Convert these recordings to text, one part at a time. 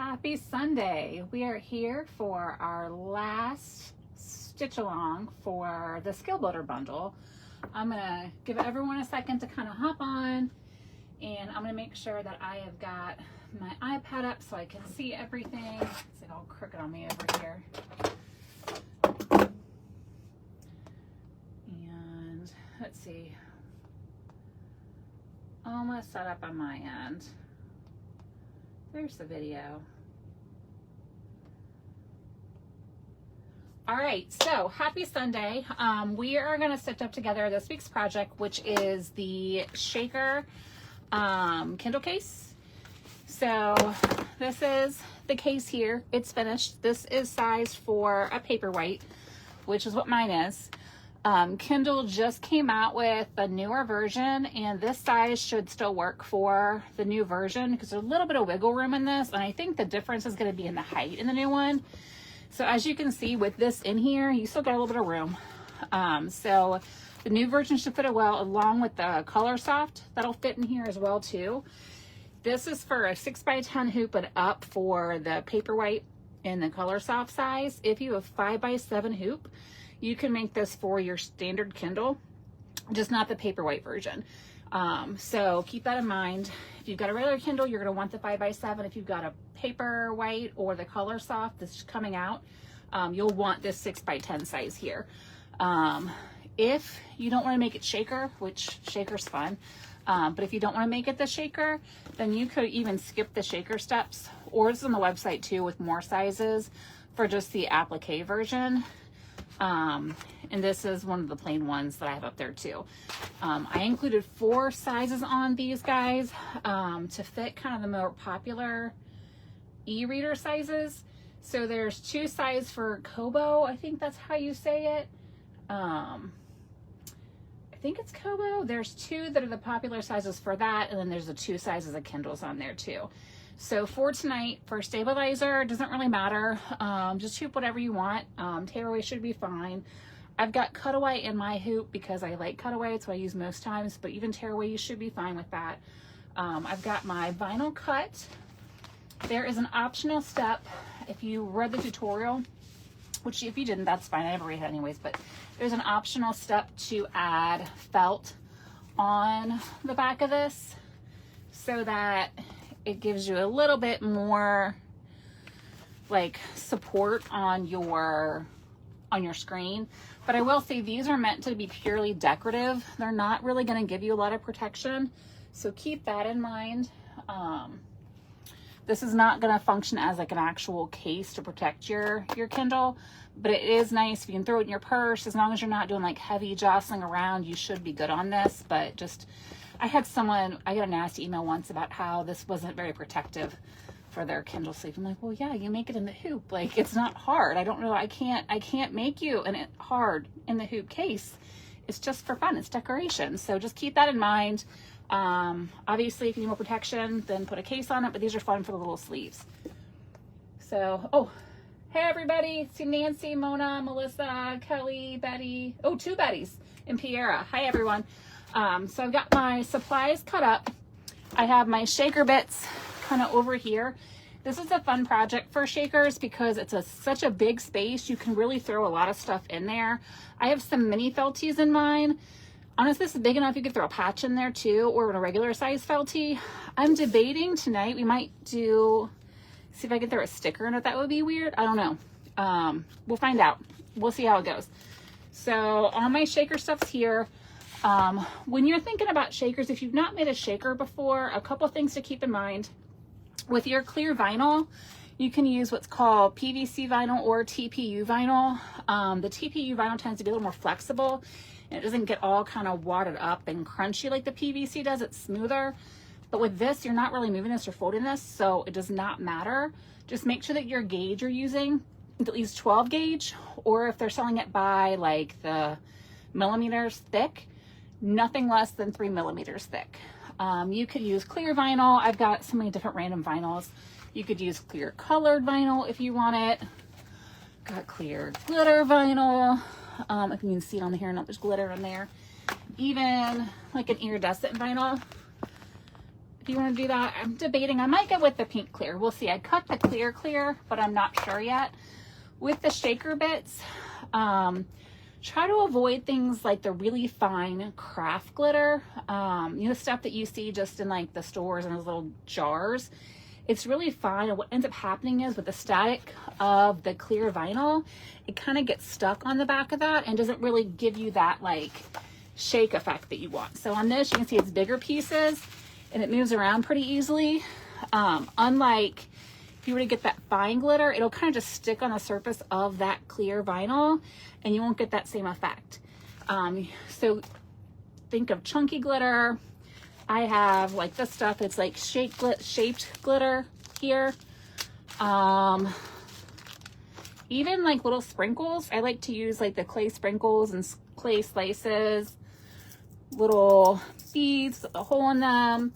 Happy Sunday. We are here for our last stitch along for the Skill Builder bundle. I'm gonna give everyone a second to kind of hop on, and I'm gonna make sure that I have got my iPad up so I can see everything. It's like all crooked on me over here. And let's see. Almost set up on my end. There's the video. All right, so happy Sunday. We are going to stitch up together this week's project, which is the shaker Kindle case. So this is the case here. It's finished. This is sized for a paperweight, which is what mine is. Kindle just came out with a newer version, and this size should still work for the new version because there's a little bit of wiggle room in this, and I think the difference is going to be in the height in the new one. So as you can see with this in here, you still got a little bit of room. So the new version should fit it well, along with the Color Soft that'll fit in here as well too. This is for a 6x10 hoop, but up for the paperweight in the Color Soft size. If you have 5x7 hoop, you can make this for your standard Kindle, just not the paperweight version. So keep that in mind. If you've got a regular Kindle, you're gonna want the 5x7. If you've got a paperweight or the Color Soft that's coming out, you'll want this 6x10 size here. If you don't wanna make it shaker, which shaker's fun, but if you don't wanna make it the shaker, then you could even skip the shaker steps, or it's on the website too with more sizes for just the applique version. And this is one of the plain ones that I have up there too. I included 4 sizes on these guys to fit kind of the more popular e-reader sizes. So there's 2 sizes for Kobo, I think that's how you say it. I think it's Kobo. There's 2 that are the popular sizes for that, and then there's the 2 sizes of Kindles on there too. So for tonight, for stabilizer, it doesn't really matter. Just hoop whatever you want. Tearaway should be fine. I've got cutaway in my hoop because I like cutaway. It's what I use most times, but even tearaway, you should be fine with that. I've got my vinyl cut. There is an optional step if you read the tutorial, which if you didn't, that's fine. I never read it anyways, but there's an optional step to add felt on the back of this so that it gives you a little bit more like support on your screen. But I will say these are meant to be purely decorative. They're not really going to give you a lot of protection, so keep that in mind. This is not going to function as like an actual case to protect your Kindle, but it is nice if you can throw it in your purse. As long as you're not doing like heavy jostling around, you should be good on this. But just, I got a nasty email once about how this wasn't very protective for their Kindle sleeve. I'm like, well, yeah, you make it in the hoop. Like, it's not hard. I don't know. I can't make you it hard in the hoop case. It's just for fun. It's decoration. So just keep that in mind. Obviously, if you need more protection, then put a case on it, but these are fun for the little sleeves. So, oh, hey everybody. See Nancy, Mona, Melissa, Kelly, Betty. Oh, 2 Bettys and Piera. Hi everyone. So I've got my supplies cut up. I have my shaker bits kind of over here. This is a fun project for shakers because it's such a big space. You can really throw a lot of stuff in there. I have some mini felties in mine. Honestly, this is big enough you could throw a patch in there too, or a regular size felty. I'm debating tonight, we might see if I can throw a sticker in it. That would be weird. I don't know. We'll find out. We'll see how it goes. So all my shaker stuff's here. When you're thinking about shakers, if you've not made a shaker before, a couple things to keep in mind. With your clear vinyl, you can use what's called PVC vinyl or TPU vinyl. The TPU vinyl tends to be a little more flexible, and it doesn't get all kind of wadded up and crunchy like the PVC does. It's smoother. But with this, you're not really moving this or folding this, so it does not matter. Just make sure that your gauge you're using is at least 12 gauge, or if they're selling it by like the millimeters thick, nothing less than 3 millimeters thick. You could use clear vinyl. I've got so many different random vinyls. You could use clear colored vinyl if you want it. Got clear glitter vinyl. If you can see it on here, not there's glitter in there. Even like an iridescent vinyl if you want to do that. I'm debating. I might go with the pink clear. We'll see. I cut the clear, but I'm not sure yet. With the shaker bits, try to avoid things like the really fine craft glitter. You know, stuff that you see just in like the stores in those little jars. It's really fine, and what ends up happening is with the static of the clear vinyl, it kind of gets stuck on the back of that and doesn't really give you that like shake effect that you want. So on this, you can see it's bigger pieces and it moves around pretty easily. Unlike if you were to get that fine glitter, it'll kind of just stick on the surface of that clear vinyl and you won't get that same effect. So think of chunky glitter. I have like this stuff, it's like shaped glitter here. Even like little sprinkles. I like to use like the clay sprinkles and clay slices, little beads with a hole in them.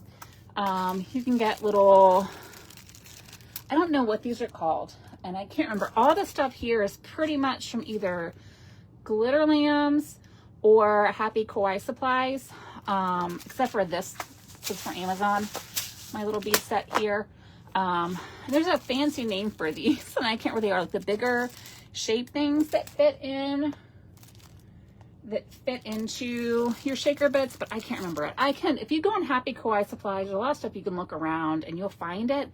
You can get little, I don't know what these are called, and I can't remember. All the stuff here is pretty much from either Glitter Lambs or Happy Kawaii Supplies, except for this is from Amazon, my little bead set here. There's a fancy name for these, and I can't really, like the bigger shape things that fit into your shaker bits, but I can't remember it. If you go on Happy Kawaii Supplies, there's a lot of stuff you can look around and you'll find it.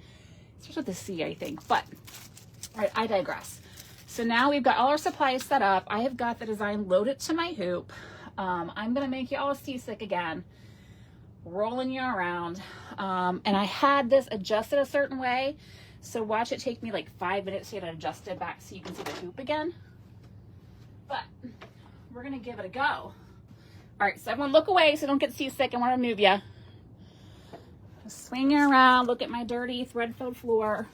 It starts with a C, I think, but all right, I digress. So now we've got all our supplies set up. I have got the design loaded to my hoop. I'm gonna make you all seasick again, rolling you around. And I had this adjusted a certain way, so watch it take me like 5 minutes to get it adjusted back so you can see the hoop again. But we're gonna give it a go. All right, so everyone look away so don't get seasick. I want to move you. Swing you around, look at my dirty thread-filled floor.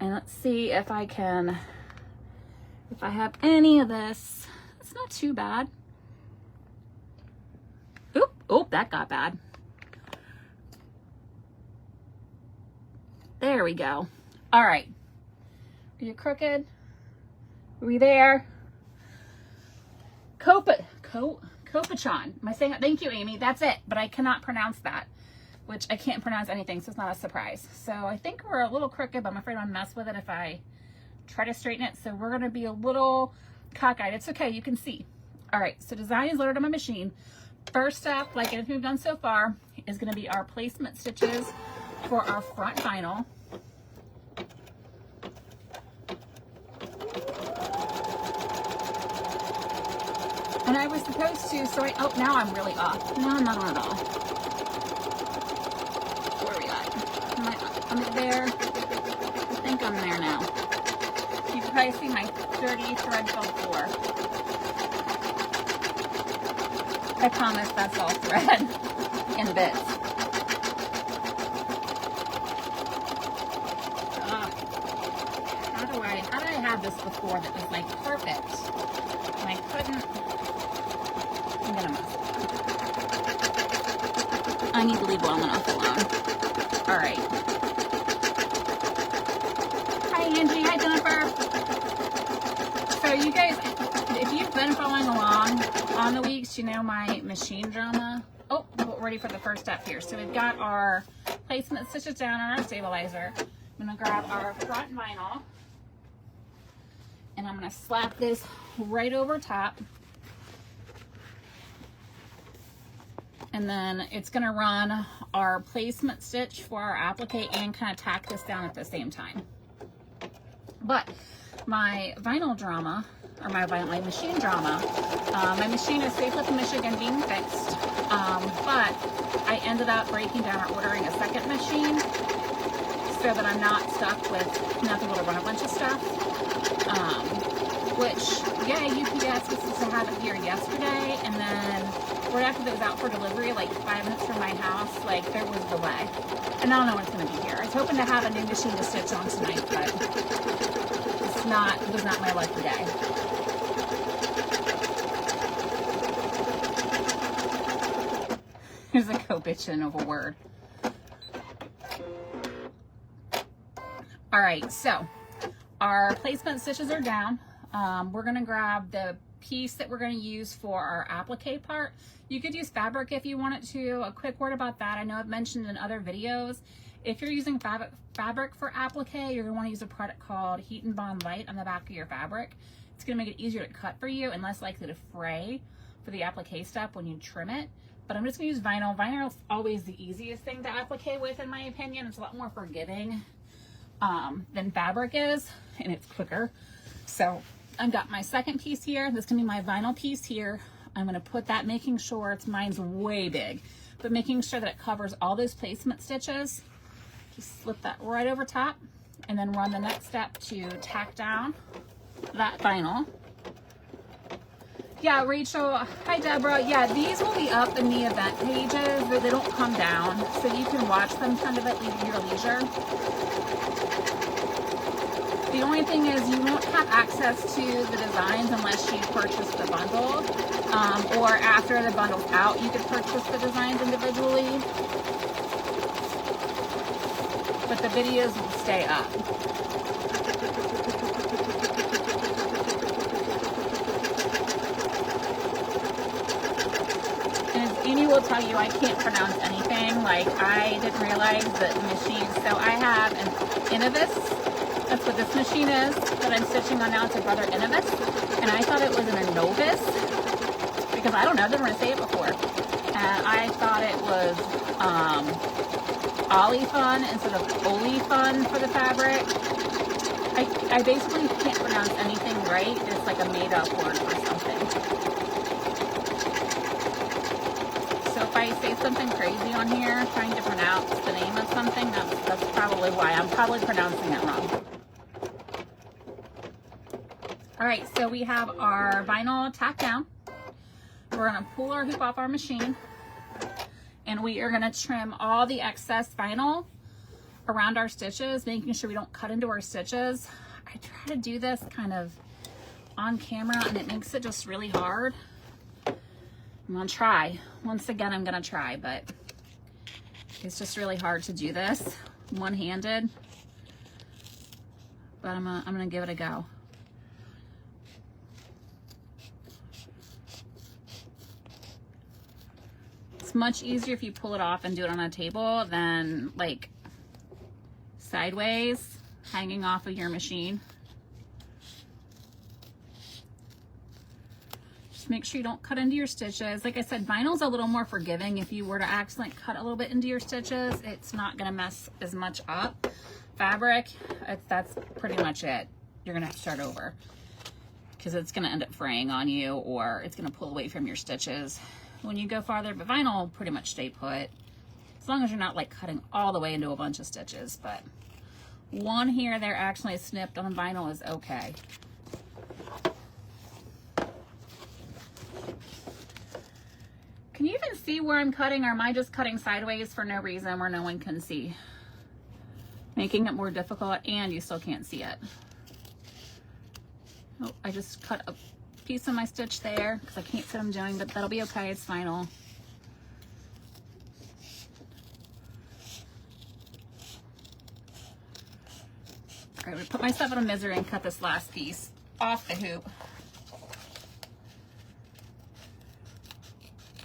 And let's see if I have any of this. It's not too bad. Oop, that got bad. There we go. All right. Are you crooked? Are we there? Kopachan. Am I saying that? Thank you, Amy. That's it. But I cannot pronounce that, which I can't pronounce anything, so it's not a surprise. So I think we're a little crooked, but I'm afraid I'll mess with it if I try to straighten it. So we're going to be a little cockeyed. It's okay. You can see. All right. So design is loaded on my machine. First step, like anything we've done so far, is going to be our placement stitches for our front vinyl. And I was supposed to, so oh, now I'm really off. No, I'm not on at all. Where are we at? I'm there. I think I'm there now. You can probably see my dirty thread-filled floor. I promise that's all thread and bits. How did I have this before that was like perfect? And I couldn't. I'm gonna mess with it. I need to leave well enough alone. All right. Hi Angie. Hi Jennifer. So you guys, if you've been following along on the weeks, you know my machine drama. Oh, we're ready for the first step here. So we've got our placement stitches down on our stabilizer. I'm gonna grab our front vinyl and I'm gonna slap this right over top. And then it's gonna run our placement stitch for our applique and kind of tack this down at the same time. But my vinyl drama, or my machine drama, my machine is safe with Michigan being fixed, but I ended up breaking down or ordering a second machine so that I'm not stuck with nothing to run a bunch of stuff. Which, yeah, UPS was supposed to have it here yesterday, and then right after it was out for delivery, like 5 minutes from my house, like there was a delay. And I don't know when it's going to be here. I was hoping to have a new machine to stitch on tonight, but it was not my lucky day. There's a co-bitchin' of a word. All right, so our placement stitches are down. We're gonna grab the piece that we're going to use for our applique part. You could use fabric if you wanted to. A quick word about that. I know I've mentioned in other videos, if you're using fabric for applique, you're going to want to use a product called Heat and Bond Light on the back of your fabric. It's going to make it easier to cut for you and less likely to fray for the applique step when you trim it. But I'm just going to use vinyl. Vinyl is always the easiest thing to applique with, in my opinion. It's a lot more forgiving than fabric is, and it's quicker. So I've got my second piece here. This can be my vinyl piece here. I'm going to put that, making sure mine's way big, but making sure that it covers all those placement stitches. Just slip that right over top and then run the next step to tack down that vinyl. Yeah, Rachel. Hi, Deborah. Yeah, these will be up in the event pages, but they don't come down, so you can watch them kind of at your leisure. The only thing is you won't have access to the designs unless you purchase the bundle, or after the bundle's out, you could purchase the designs individually. But the videos will stay up. And as Amy will tell you, I can't pronounce anything. Like, I didn't realize that the machine, so I have an Innovis. That's what this machine is that I'm stitching on now. It's a Brother Innovis. And I thought it was an Innovis because I don't know, I've never say it before. And I thought it was Olifun instead of Olifun for the fabric. I basically can't pronounce anything right. It's like a made up word for something. So if I say something crazy on here, trying to pronounce the name of something, that's probably why. I'm probably pronouncing it wrong. All right, so we have our vinyl tacked down. We're gonna pull our hoop off our machine, and we are gonna trim all the excess vinyl around our stitches, making sure we don't cut into our stitches. I try to do this kind of on camera, and it makes it just really hard. I'm gonna try. Once again, I'm gonna try, but it's just really hard to do this one-handed. But I'm gonna give it a go. It's much easier if you pull it off and do it on a table than like sideways, hanging off of your machine. Just make sure you don't cut into your stitches. Like I said, vinyl's a little more forgiving. If you were to accidentally cut a little bit into your stitches, it's not gonna mess as much up. Fabric, that's pretty much it. You're gonna have to start over because it's gonna end up fraying on you, or it's gonna pull away from your stitches when you go farther. But vinyl will pretty much stay put as long as you're not like cutting all the way into a bunch of stitches. But one here there actually snipped on vinyl is okay. Can you even see where I'm cutting, or am I just cutting sideways for no reason where no one can see, making it more difficult and you still can't see it? Oh, I just cut a piece of my stitch there because I can't see what I'm doing, but that'll be okay. It's vinyl. All right, I'm gonna put myself in a misery and cut this last piece off the hoop.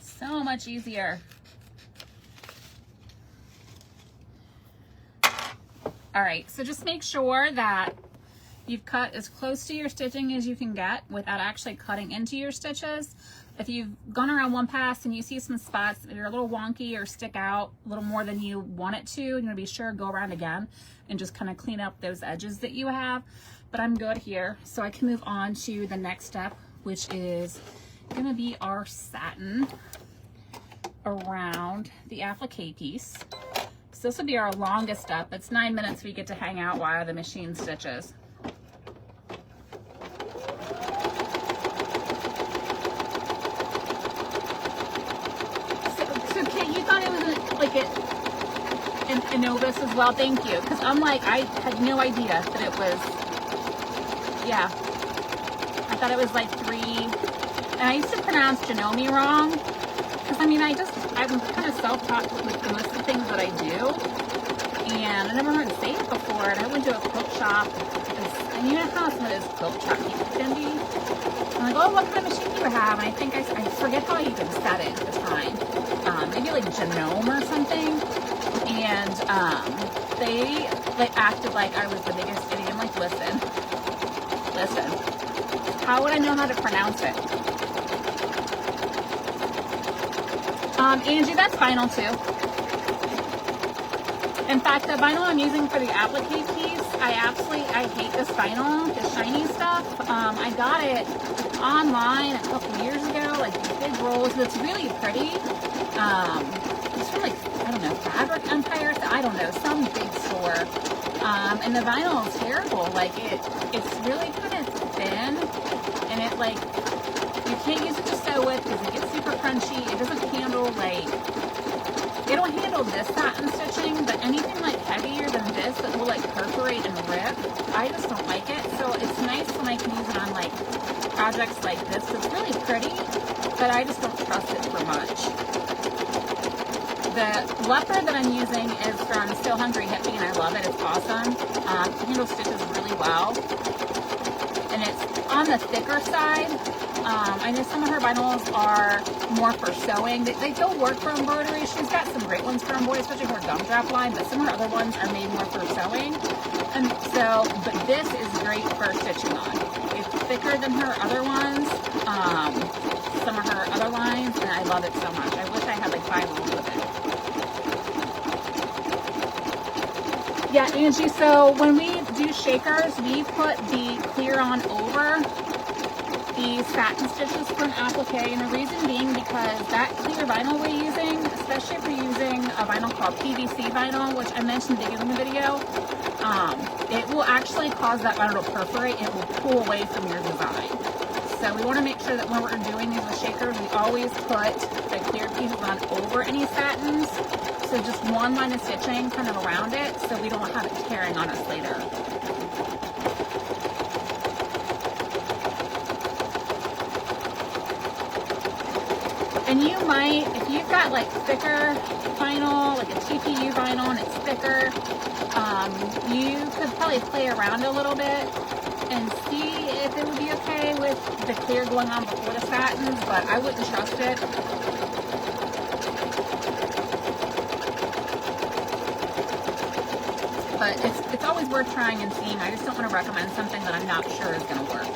So much easier. All right, so just make sure that you've cut as close to your stitching as you can get without actually cutting into your stitches. If you've gone around one pass and you see some spots that are a little wonky or stick out a little more than you want it to, you're gonna be sure to go around again and just kind of clean up those edges that you have. But I'm good here, so I can move on to the next step, which is gonna be our satin around the applique piece. So this will be our longest step. It's 9 minutes we get to hang out while the machine stitches. So Kate, you thought it was like an Innovis as well? Thank you. Because I'm like, I had no idea that it was, yeah. I thought it was like 3, and I used to pronounce Janome wrong. Because I mean, I'm kind of self-taught with most of the things that I do, and I never heard to say it before, store and I went to a quilt shop, and you know how some of those quilt shop people can be? I'm like, oh, what kind of machine do you have? And I think I forget how I even said it at the time. Maybe like Genome or something. And they like acted like I was the biggest idiot. I'm like, listen, how would I know how to pronounce it? Angie, that's vinyl too. In fact, the vinyl I'm using for the applique piece, I hate this vinyl, the shiny stuff. I got it online a couple years ago, like these big rolls. It's really pretty. It's from like, I don't know, Fabric Empire, I don't know, some big store. And the vinyl is terrible. Like it's really kind of thin, and it like, you can't use it to sew with because it gets super crunchy. It doesn't handle like, it'll handle this satin stitching, but anything like heavier than this that will like perforate and rip, I just don't like it. So it's nice when I can use it on like projects like this. It's really pretty, but I just don't trust it for much. The leopard that I'm using is from Still Hungry Hippie, and I love it. It's awesome. It handles stitches really well, and it's on the thicker side. I know some of her vinyls are more for sewing. They don't work for embroidery. She's got some great ones for embroidery, especially her gumdrop line, but some of her other ones are made more for sewing. And so, but this is great for stitching on. It's thicker than her other ones, some of her other lines, and I love it so much. I wish I had like 5 rolls of it. Yeah, Angie, so when we do shakers, we put the clear on over these satin stitches for an applique, and the reason being because that clear vinyl we're using, especially if we're using a vinyl called PVC vinyl, which I mentioned at the beginning of the video, it will actually cause that vinyl to perforate and it will pull away from your design. So we want to make sure that when we're doing these with shakers, we always put the clear pieces on over any satins, so just one line of stitching kind of around it so we don't have it tearing on us later. And you might, if you've got like thicker vinyl, like a TPU vinyl and it's thicker, you could probably play around a little bit and see if it would be okay with the clear going on before the satins, but I wouldn't trust it. But it's always worth trying and seeing. I just don't want to recommend something that I'm not sure is going to work.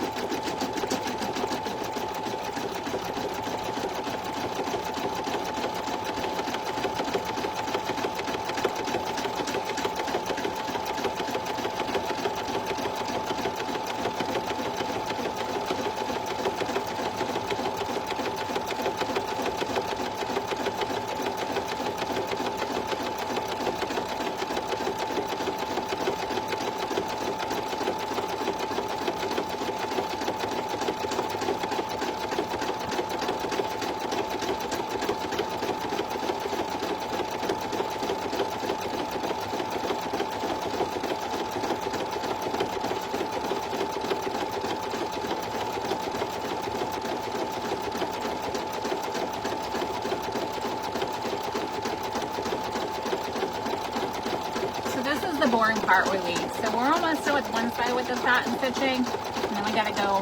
The boring part we leave. So we're almost done with one side with the satin stitching, and then we got to go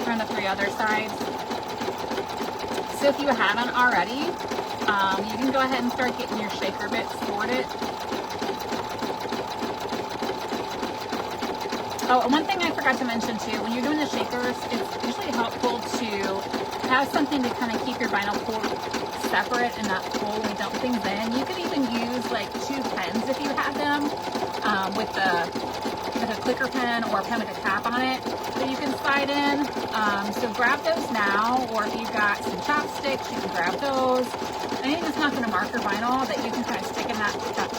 around the 3 other sides. So if you haven't already, you can go ahead and start getting your shaker bits sorted. Oh, and one thing I forgot to mention too, when you're doing the shakers, it's usually helpful to have something to kind of keep your vinyl pull separate and not pull when you dump things in. You could even use like 2 pens if you have them, with a clicker pen or a pen with a cap on it that you can slide in. So grab those now, or if you've got some chopsticks, you can grab those. Anything that's not going to mark your vinyl that you can kind of stick in that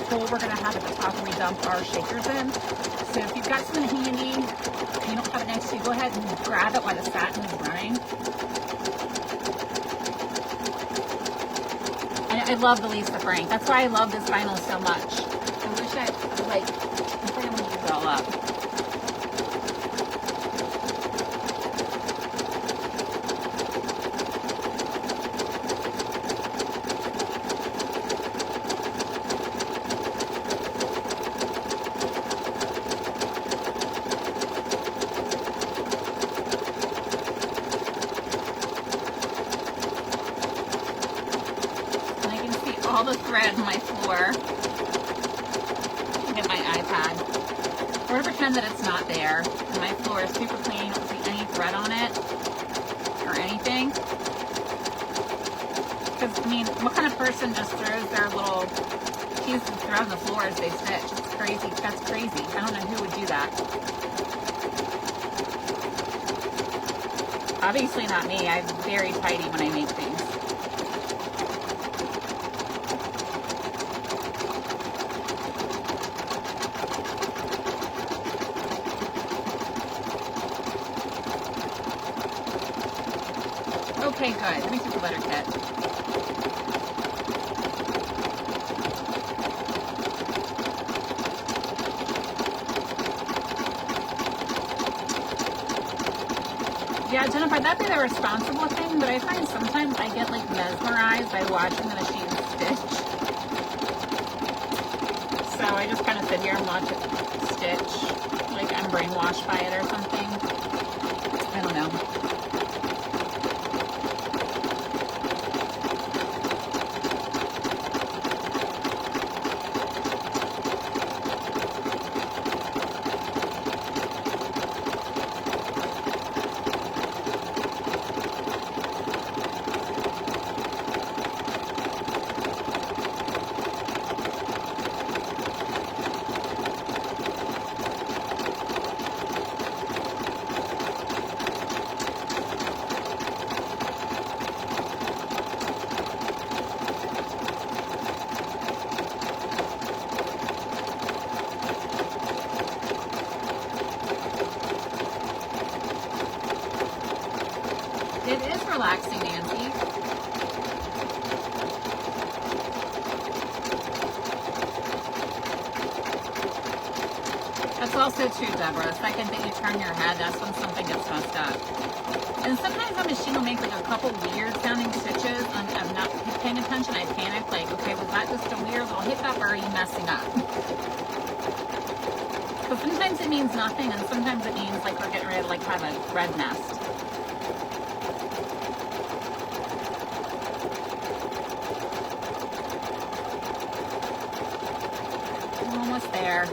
hole we're going to have at the top when we dump our shakers in. So if you've got something handy and you don't have it next to you, go ahead and grab it while the satin is running. I love the Lisa Frank. That's why I love this vinyl so much. I wish I think I'm going to use it all up. Get my iPad. We're gonna pretend that it's not there. And my floor is super clean. You don't see any thread on it or anything. Because, I mean, what kind of person just throws their little pieces around the floor as they stitch? It's crazy. That's crazy. I don't know who would do that. Obviously not me. I'm very tidy when I make things. Okay, good. Let me take the letter kit. Yeah, Jennifer, that'd be the responsible thing, but I find sometimes I get like mesmerized by watching the machine stitch. So I just kind of sit here and watch it stitch, like I'm brainwashed by it or something. I don't know. It is relaxing, Nancy. That's also true, Deborah. The second that you turn your head, that's when something gets messed up. And sometimes the machine will make like a couple weird sounding stitches and I'm not paying attention. I panic like, okay, was that just a weird little hiccup or are you messing up? So sometimes it means nothing and sometimes it means like we're getting ready to like have a thread nest. Almost there.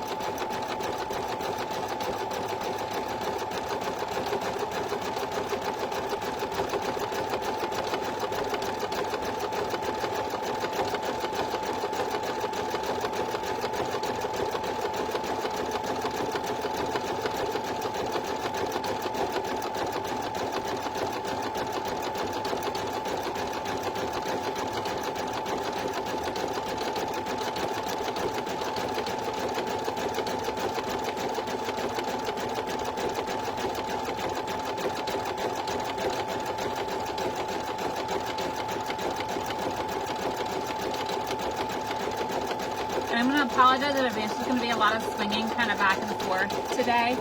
I'm going to apologize in advance. There's going to be a lot of swinging kind of back and forth today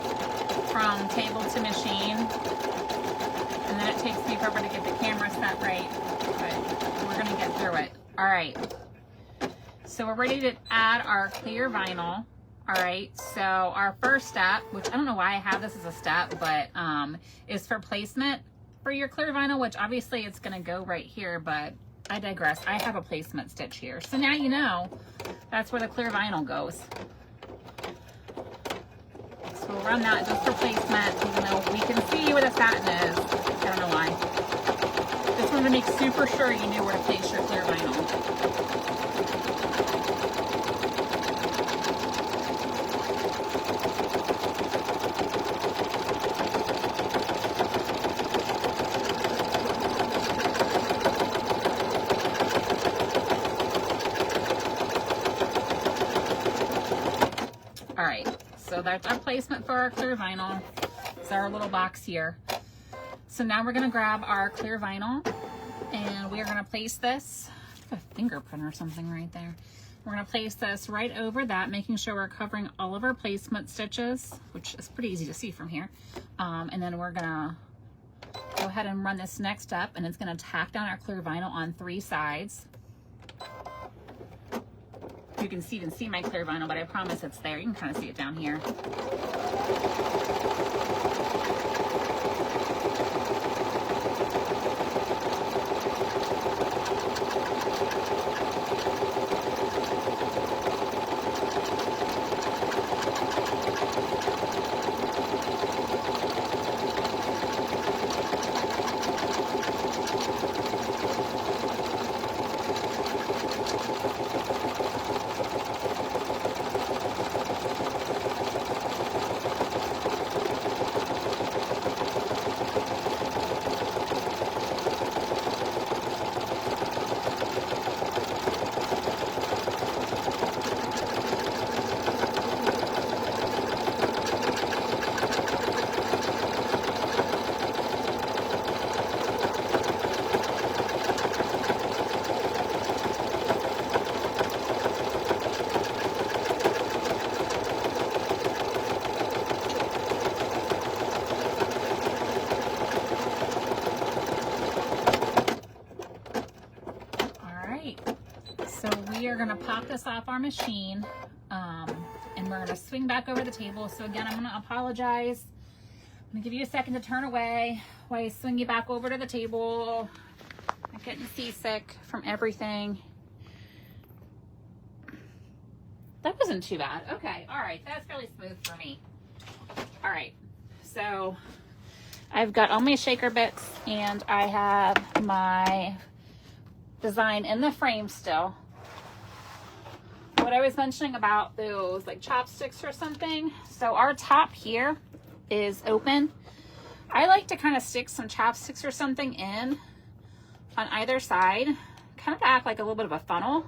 from table to machine. And then it takes me forever to get the camera set right. But we're going to get through it. All right. So we're ready to add our clear vinyl. All right. So our first step, which I don't know why I have this as a step, but is for placement for your clear vinyl, which obviously it's going to go right here, but I digress. I have a placement stitch here. So now you know that's where the clear vinyl goes. So we'll run that just for placement, even though we can see where the satin is. I don't know why. Just wanted to make super sure you knew where to place your clear vinyl. All right, so that's our placement for our clear vinyl. It's our little box here. So now we're gonna grab our clear vinyl and we are gonna place this, a fingerprint or something right there. We're gonna place this right over that, making sure we're covering all of our placement stitches, which is pretty easy to see from here. And then we're gonna go ahead and run this next up and it's gonna tack down our clear vinyl on 3 sides. You can even see my clear vinyl, but I promise it's there. You can kind of see it down here. pop this off our machine, and we're gonna swing back over the table. So again, I'm gonna apologize. I'm gonna give you a second to turn away while I swing you back over to the table. I'm getting seasick from everything. That wasn't too bad. Okay, all right, that's fairly smooth for me. All right, so I've got all my shaker bits and I have my design in the frame still. What I was mentioning about those like chopsticks or something, so our top here is open. I like to kind of stick some chopsticks or something in on either side, kind of act like a little bit of a funnel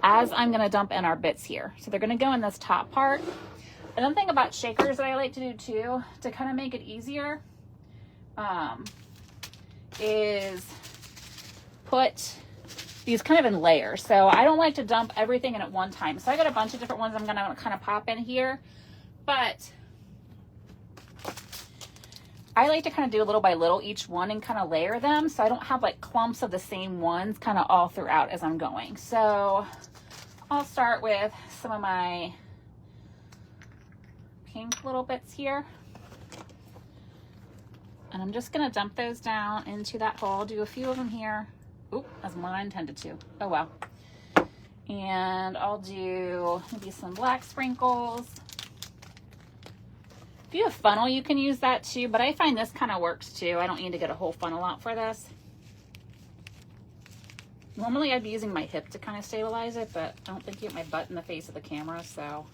as I'm going to dump in our bits here. So they're going to go in this top part. Another thing about shakers that I like to do too, to kind of make it easier, is put these kind of in layers. So I don't like to dump everything in at one time. So I got a bunch of different ones I'm going to kind of pop in here, but I like to kind of do little by little each one and kind of layer them so I don't have like clumps of the same ones kind of all throughout as I'm going. So I'll start with some of my pink little bits here. And I'm just going to dump those down into that hole. Do a few of them here. Oop, that's more than I intended to. Oh well. And I'll do maybe some black sprinkles. If you have funnel, you can use that too, but I find this kind of works too. I don't need to get a whole funnel out for this. Normally I'd be using my hip to kind of stabilize it, but I don't think you get my butt in the face of the camera, so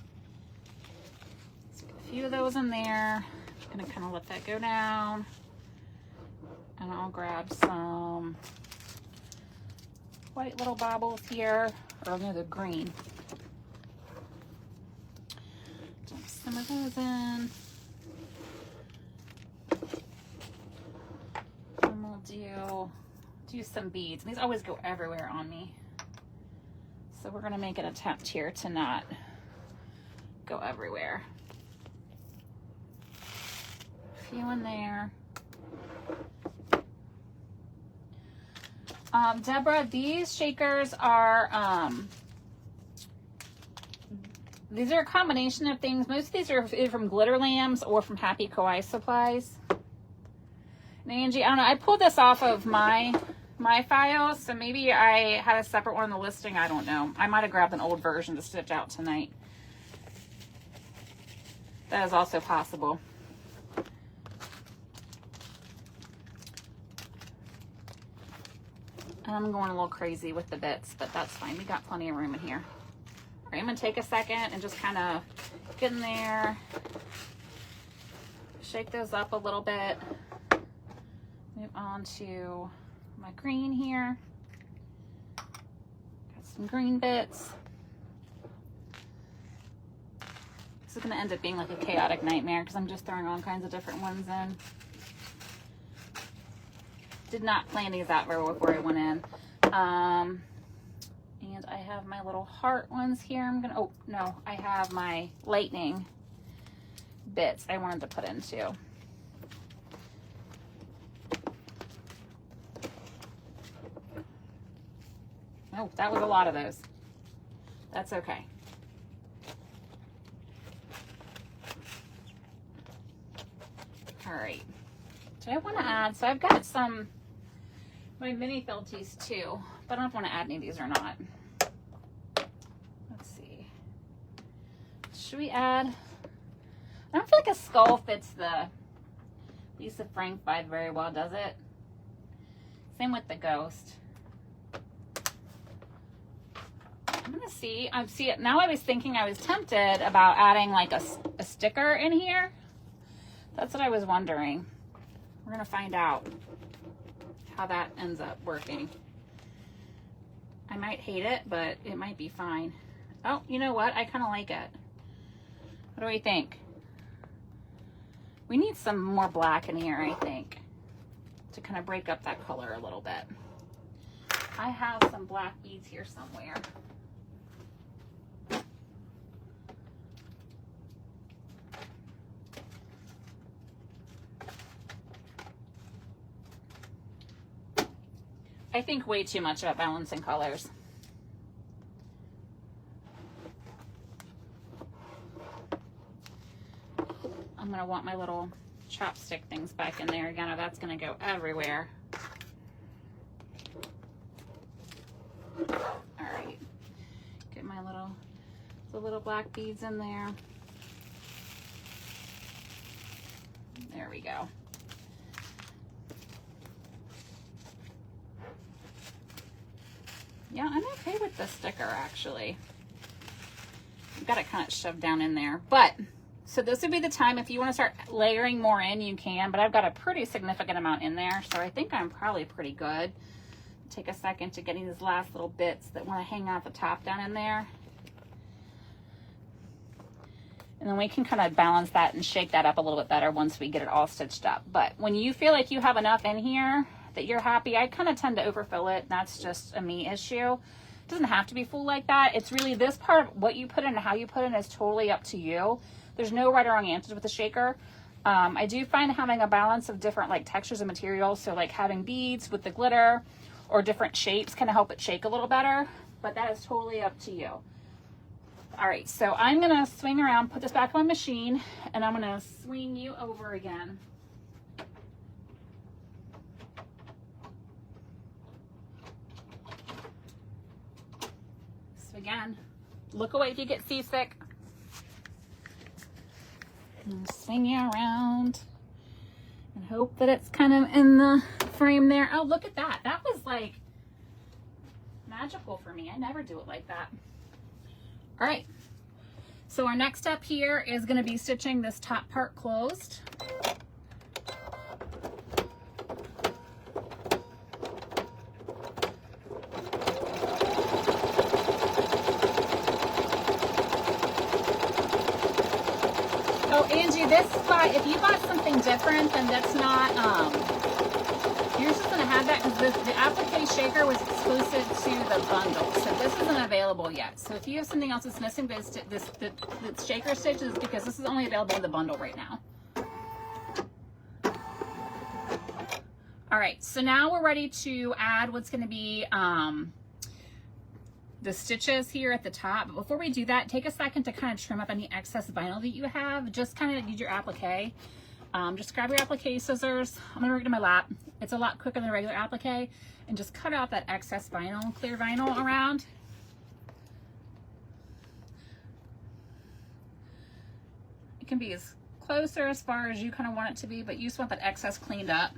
let's get a few of those in there. I'm gonna kind of let that go down. And I'll grab some white little baubles here, or no, the green. Dump some of those in. And we'll do some beads. These always go everywhere on me. So we're gonna make an attempt here to not go everywhere. A few in there. Deborah, these shakers are, these are a combination of things. Most of these are from Glitter Lambs or from Happy Kawaii Supplies. And Angie, I don't know, I pulled this off of my file, so maybe I had a separate one in the listing. I don't know. I might have grabbed an old version to stitch out tonight. That is also possible. I'm going a little crazy with the bits, but that's fine. We got plenty of room in here. All right, I'm gonna take a second and just kind of get in there, shake those up a little bit, move on to my green here. Got some green bits. This is gonna end up being like a chaotic nightmare because I'm just throwing all kinds of different ones in. Did not plan these out very well before I went in. And I have my little heart ones here. I'm gonna, oh no, I have my lightning bits I wanted to put in too. Oh, that was a lot of those. That's okay. All right. Do I want to add, so I've got some my mini felties too, but I don't want to add any of these or not. Let's see. Should we add? I don't feel like a skull fits the Lisa Frank vibe very well, does it? Same with the ghost. I'm gonna see. Now I was thinking, I was tempted about adding like a sticker in here. That's what I was wondering. We're gonna find out how that ends up working. I might hate it, but it might be fine. Oh, you know what? I kind of like it. What do we think? We need some more black in here, I think, to kind of break up that color a little bit. I have some black beads here somewhere. I think way too much about balancing colors. I'm gonna want my little chopstick things back in there again, or that's gonna go everywhere. All right, get my the little black beads in there. There we go. Yeah, I'm okay with this sticker actually. I've got it kind of shoved down in there, but so this would be the time if you want to start layering more in, you can, but I've got a pretty significant amount in there, so I think I'm probably pretty good. Take a second to getting these last little bits that want to hang out the top down in there. And then we can kind of balance that and shake that up a little bit better once we get it all stitched up. But when you feel like you have enough in here that you're happy, I kind of tend to overfill it. That's just a me issue. It doesn't have to be full like that. It's really this part of what you put in and how you put in is totally up to you. There's no right or wrong answers with the shaker. I do find having a balance of different like textures and materials, so like having beads with the glitter or different shapes kind of help it shake a little better, but that is totally up to you. All right, so I'm gonna swing around, put this back on my machine, and I'm gonna swing you over again. So again, look away if you get seasick. And swing you around and hope that it's kind of in the frame there. Oh, look at that. That was like magical for me. I never do it like that. All right, so our next step here is going to be stitching this top part closed. Oh, Angie, this spot, if you bought something different, then that's not, you're just going to have that because the applique shaker was exclusive to the bundle. So this isn't available yet. So if you have something else that's missing this shaker stitch, is because this is only available in the bundle right now. All right, so now we're ready to add what's going to be the stitches here at the top. But before we do that, take a second to kind of trim up any excess vinyl that you have. Just kind of use your applique. Just grab your applique scissors. I'm gonna bring it to my lap. It's a lot quicker than a regular applique, and just cut out that excess vinyl, clear vinyl around. It can be as close or as far as you kind of want it to be, but you just want that excess cleaned up.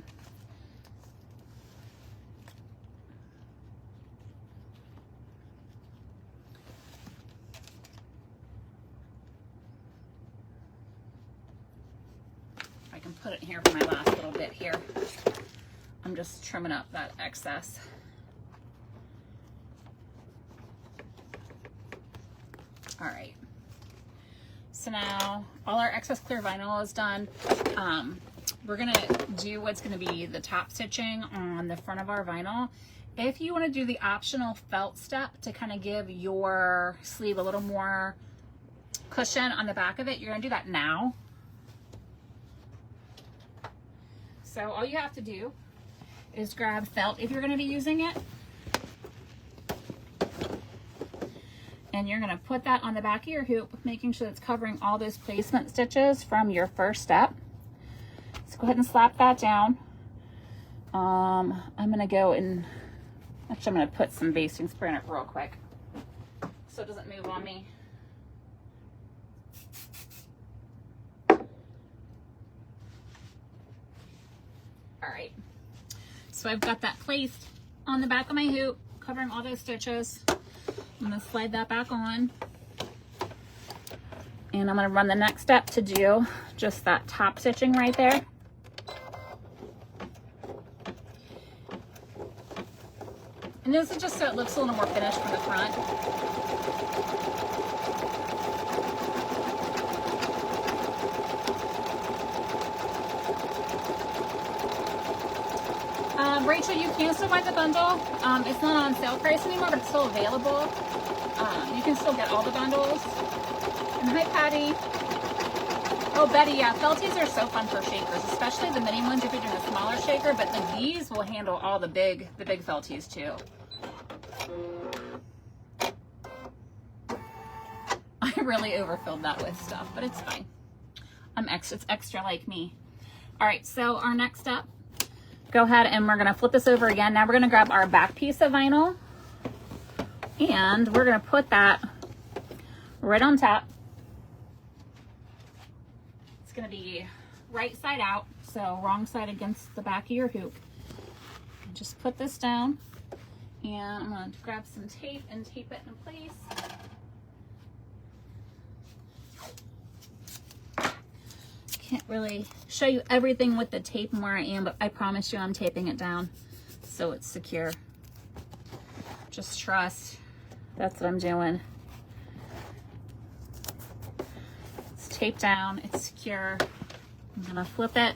I can put it here for my last little bit here. I'm just trimming up that excess. All right. So now all our excess clear vinyl is done. We're gonna do what's gonna be the top stitching on the front of our vinyl. If you wanna do the optional felt step to kind of give your sleeve a little more cushion on the back of it, you're gonna do that now. So all you have to do is grab felt if you're going to be using it, and you're going to put that on the back of your hoop, making sure it's covering all those placement stitches from your first step. So go ahead and slap that down. I'm going to go and actually I'm going to put some basting spray in it real quick so it doesn't move on me. All right, so I've got that placed on the back of my hoop, covering all those stitches. I'm gonna slide that back on. And I'm gonna run the next step to do just that top stitching right there. And this is just so it looks a little more finished from the front. Rachel, you can still buy the bundle. It's not on sale price anymore, but it's still available. You can still get all the bundles. And hi, Patty. Oh, Betty, yeah, felties are so fun for shakers, especially the mini ones if you're doing a smaller shaker, but these will handle all the big felties too. I really overfilled that with stuff, but it's fine. It's extra like me. All right, so our next step, go ahead and we're gonna flip this over again. Now we're gonna grab our back piece of vinyl and we're gonna put that right on top. It's gonna be right side out, so wrong side against the back of your hoop. And just put this down, and I'm gonna grab some tape and tape it in place. Can't really show you everything with the tape and where I am, but I promise you I'm taping it down so it's secure. Just trust. That's what I'm doing. It's taped down, it's secure. I'm gonna flip it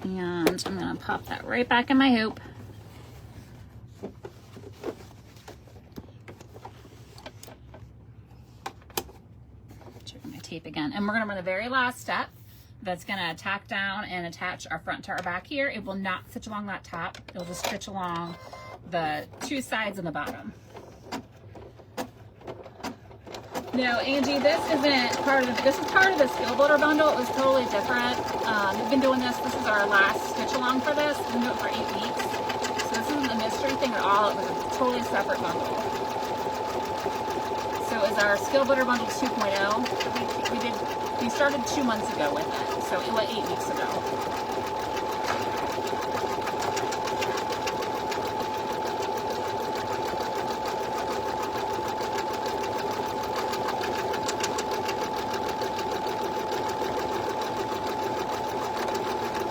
and I'm gonna pop that right back in my hoop. Tape again, and we're going to run the very last step. That's going to tack down and attach our front to our back here. It will not stitch along that top. It'll just stitch along the two sides and the bottom. No, Angie, this isn't part of this is part of the skill builder bundle. It was totally different. We've been doing this. This is our last stitch along for this. We've been doing it for 8 weeks. So this isn't a mystery thing at all. It was a totally separate bundle. So it was our skill builder bundle 2.0. We started 2 months ago with it, so it was 8 weeks ago.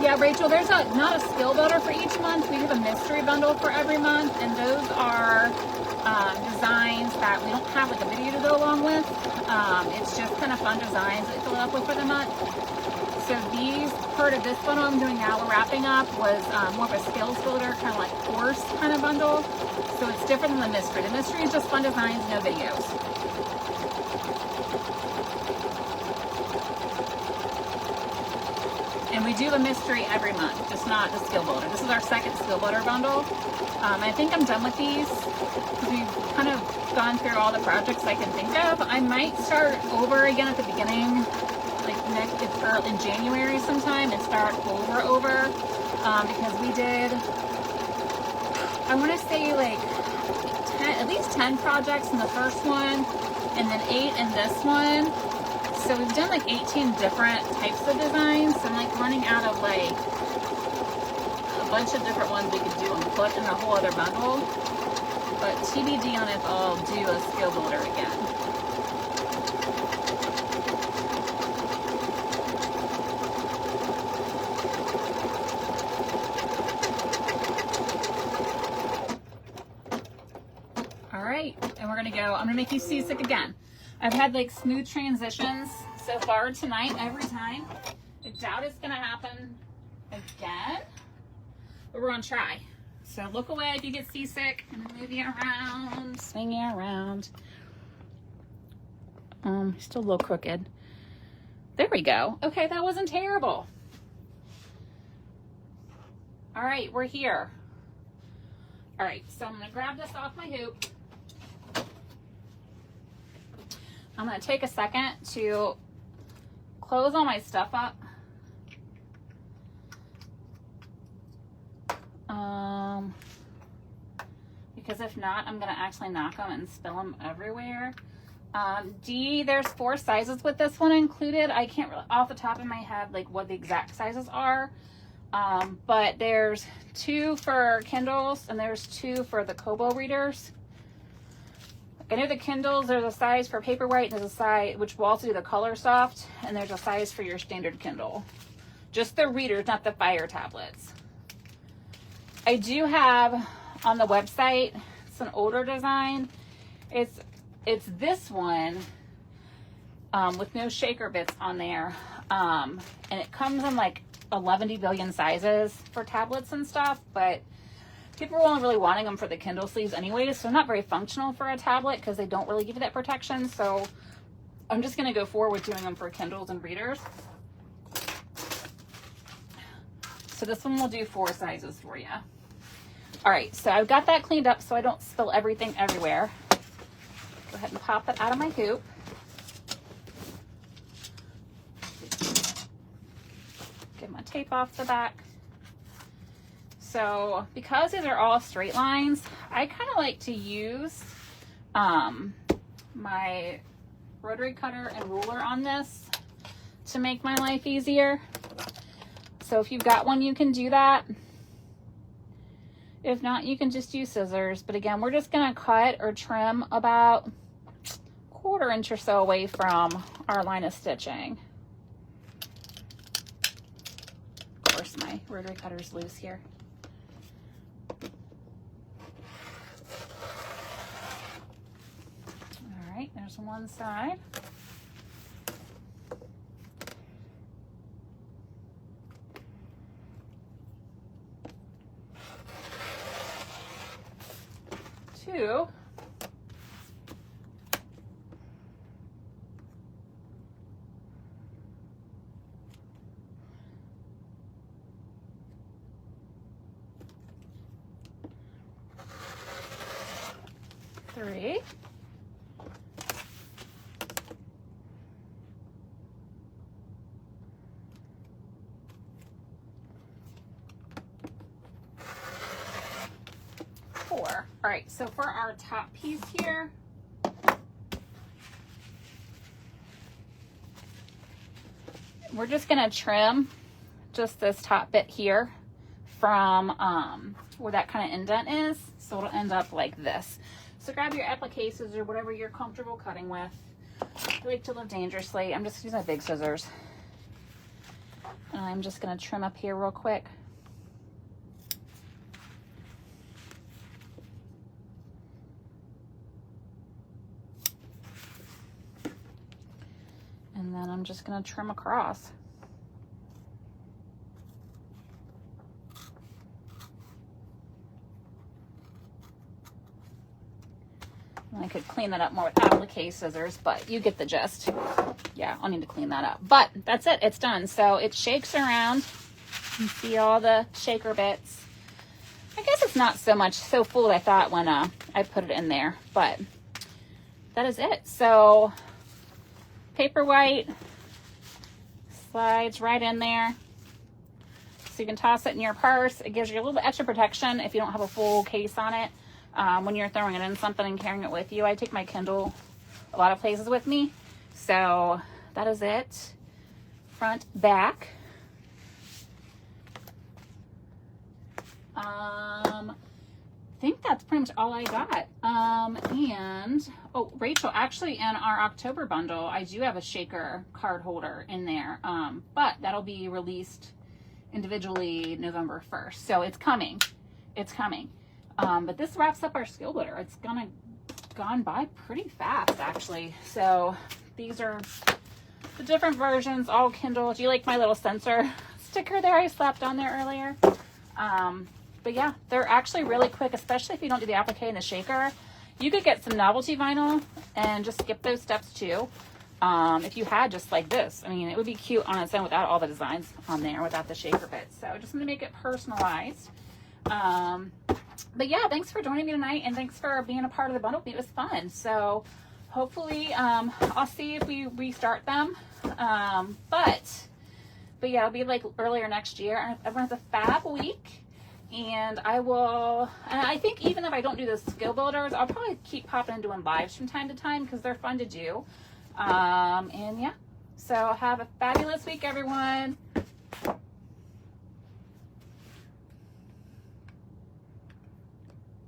Yeah, Rachel, there's not a skill builder for each month. We have a mystery bundle for every month, and those are designs that we don't have like a video to go along with. It's just kind of fun designs that we fill it up with for the month. So these, part of this bundle I'm doing now, we're wrapping up, was more of a skills builder, kind of like course kind of bundle. So it's different than the mystery. The mystery is just fun designs, no videos. And we do a mystery every month, just not the skill builder. This is our second skill builder bundle. I think I'm done with these. We've kind of gone through all the projects I can think of. I might start over again at the beginning, like in January sometime, and start over because we did, I want to say like at least 10 projects in the first one, and then 8 in this one. So we've done like 18 different types of designs. So I'm like running out of like a bunch of different ones we could do and put in a whole other bundle. But TBD on if I'll do a skill builder again. All right, and we're gonna go, I'm gonna make you seasick again. I've had like smooth transitions so far tonight every time. I doubt it's gonna happen again, but we're gonna try. So look away if you get seasick. I'm gonna move you around, swing you around. Still a little crooked. There we go. Okay, that wasn't terrible. All right, we're here. All right, so I'm gonna grab this off my hoop. I'm going to take a second to close all my stuff up. Because if not, I'm going to actually knock them and spill them everywhere. There's 4 sizes with this one included. I can't really, off the top of my head, like what the exact sizes are. But there's 2 for Kindles and there's 2 for the Kobo readers. I know the Kindles, there's a size for Paperwhite, there's a size, which will also do the Color Soft, and there's a size for your standard Kindle. Just the readers, not the Fire tablets. I do have on the website, it's an older design. It's this one with no shaker bits on there. And it comes in like 11 billion sizes for tablets and stuff, but people are only really wanting them for the Kindle sleeves anyways, so they're not very functional for a tablet because they don't really give you that protection. So I'm just going to go forward with doing them for Kindles and readers. So this one will do 4 sizes for you. All right, so I've got that cleaned up so I don't spill everything everywhere. Go ahead and pop it out of my hoop. tape off the back. So because these are all straight lines, I kind of like to use my rotary cutter and ruler on this to make my life easier. So if you've got one, you can do that. If not, you can just use scissors. But again, we're just gonna cut or trim about 1/4 inch or so away from our line of stitching. Of course, my rotary cutter's loose here. All right, there's one side. Two. Three. 4. All right, so for our top piece here, we're just gonna trim just this top bit here from where that kind of indent is. So it'll end up like this. So grab your applique scissors or whatever you're comfortable cutting with. I like to live dangerously. I'm just using my big scissors. And I'm just gonna trim up here real quick. And then I'm just gonna trim across. I could clean that up more with applique scissors, but you get the gist. Yeah, I'll need to clean that up. But that's it, it's done. So it shakes around. You see all the shaker bits. I guess it's not so full as I thought when I put it in there, but that is it. So paper white slides right in there. So you can toss it in your purse. It gives you a little bit extra protection if you don't have a full case on it. When you're throwing it in something and carrying it with you. I take my Kindle a lot of places with me. So that is it. Front, back. I think that's pretty much all I got. Oh, Rachel, actually in our October bundle, I do have a shaker card holder in there. But that'll be released individually November 1st. So it's coming. It's coming. But this wraps up our skill builder. It's gone by pretty fast, actually. So these are the different versions, all Kindle. Do you like my little sensor sticker there I slapped on there earlier? But yeah, they're actually really quick, especially if you don't do the applique and the shaker. You could get some novelty vinyl and just skip those steps too. If you had just like this, I mean, it would be cute on its own without all the designs on there, without the shaker bits. So just going to make it personalized. But yeah, thanks for joining me tonight, and thanks for being a part of the bundle. It was fun. So hopefully, I'll see if we restart them. But yeah, it'll be like earlier next year. Everyone has a fab week, and I think even if I don't do the skill builders, I'll probably keep popping and doing lives from time to time because they're fun to do. And yeah, so have a fabulous week, everyone.